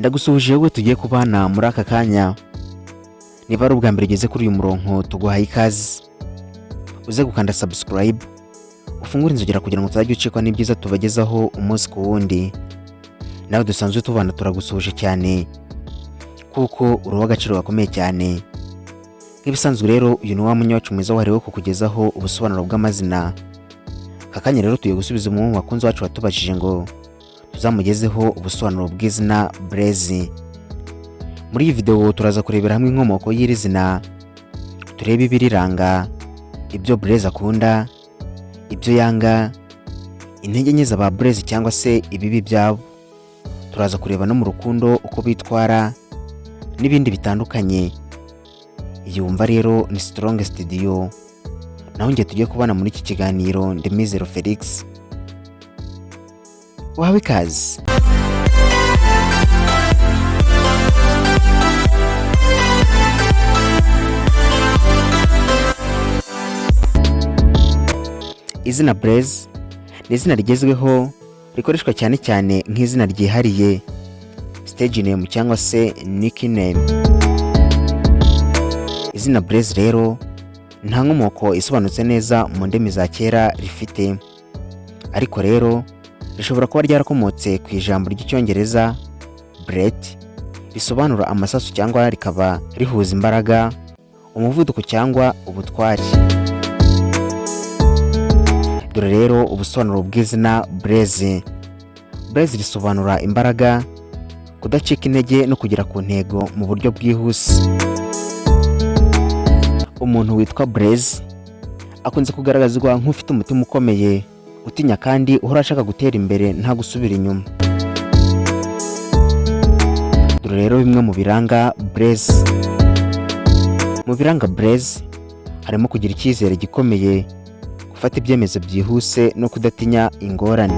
Ndagusuhuje wowe tugiye kubana muri aka kanya. Niba ari ubwa mbere ugeze kuri uyu murongo tuguhaye ikaze. Uze gukanda subscribe, ufungure inzogera kugira ngo utazajya ucikwa n'ibyiza tubagezaho umunsi ku wundi. Nawe dusanzwe tubana turagusuhuje cyane kuko uri uw'agaciro gakomeye cyane. Nk'ibisanzwe rero uyu ni wa munyawacu mwiza wahariwe kukugezaho ubusobanuro bw'amazina. Aka kanya rero tugiye gusubiza umwe mu bakunzi bacu watubajije ngo tuzamugezeho ubusobanuro bw'izina Blaise. Muri iyi video turaza kurebera hamwe inkomoko y'iri zina, turebe ibiriranga, ibyo Blaise akunda, ibyo yanga, intege nke z'aba Blaise cyangwa se ibibi byabo. Turaza kureba no mu rukundo uko bitwara n'ibindi bitandukanye. Yumva rero ni Strong Studio, naho ngiye tugiye kubana muri iki kiganiro ndi Mizero Felix. Wahawe ikaze. Izina Blaise ni izina rigezweho rikoreshwa cyane cyane nk'izina ryihariye, stage name cyangwa se nickname. Izina Blaise rero nta nkomoko isobanutse neza mu ndimi za kera rifite, ariko rero rishobora kuba ryarakomotse ku ijambo ry'icyongereza bullet risobanura amasasu cyangwa rikaba rihuza imbaraga, umuvuduko cyangwa ubutwari. Dore rero ubusobanuro bw'izina Blaise. Blaise risobanura imbaraga, kudacika intege no kugera ku ntego mu buryo bwihuse. Umuntu witwa Blaise akunze kugaragazwa nk'ufite umutima ukomeye, utinya kandi uhora ashaka gutera imbere nta gusubira inyuma. Dore rero bimwe mu biranga Blaise. Mu biranga Blaise harimo kugira icyizere gikomeye, gufata ibyemezo byihuse no kudatinya ingorane.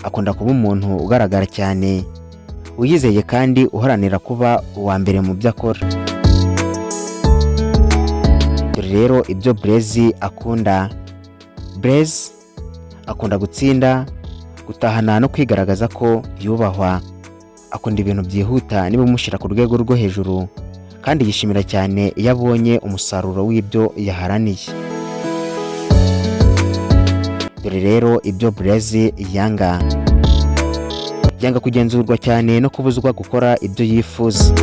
Akunda kuba umuntu ugaragara cyane, wiyizeye kandi uharanira kuba uwa mbere mu byo akora. Dore rero ibyo Blaise akunda. Blaise akunda gutsinda, gutahana no kwigaragaza ko yubahwa. Akunda ibintu byihuta nibimushyira ku rwego rwo hejuru, kandi yishimira cyane iyo abonye umusaruro w'ibyo yaharaniye. Dore rero ibyo Blaise yanga. Yanga kugenzurwa cyane no kubuzwa gukora ibyo yifuza.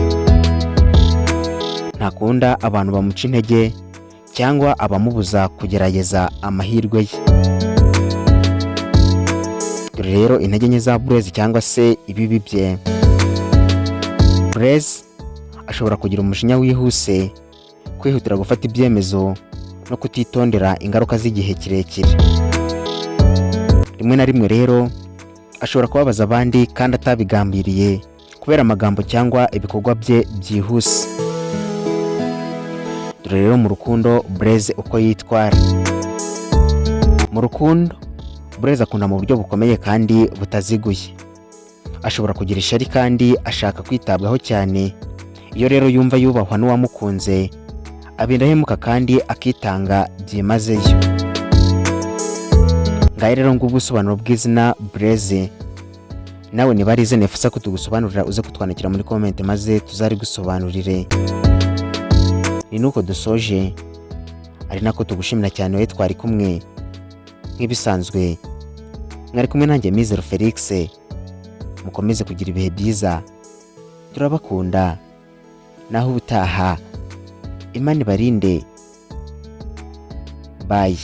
Ntakunda abantu bamuca intege cyangwa abamubuza kugerageza amahirwe ye. Dore rero intege nke za Blaise cyangwa se ibibi bye. Blaise ashobora kugira umujinya wihuse, kwihutira gufata ibyemezo no kutitondera ingaruka z'igihe kirekire. Rimwe na rimwe rero ashobora kubabaza abandi kandi atabigambiriye kubera amagambo cyangwa ibikorwa bye byihuse. Dore rero mu rukundo Blaise uko yitwara. Mu rukundo Blaise akunda mu buryo bukomeye kandi butaziguye. Ashobora kugira ishyari kandi ashaka kwitabwaho cyane. Iyo rero yumva yubahwa n'uwamukunze, abinda hemuka kandi akitanga byimazeyo. Ngaho rero ngubwo ubusobanuro bw'izina Blaise. Nawe niba ari izina wifuza ko tugusobanurira uze kutwandikira muri comment maze tuzari gusobanurire. Ni nuko dusoje, ari nako tugushimira cyane wowe twari kumwe. Nk'ibisanzwe mwari kumwe nanjye Mizero Felix. Mukomeze kugira ibihe byiza, turabakunda. Naho ubutaha, Imana ibarinde. Bye.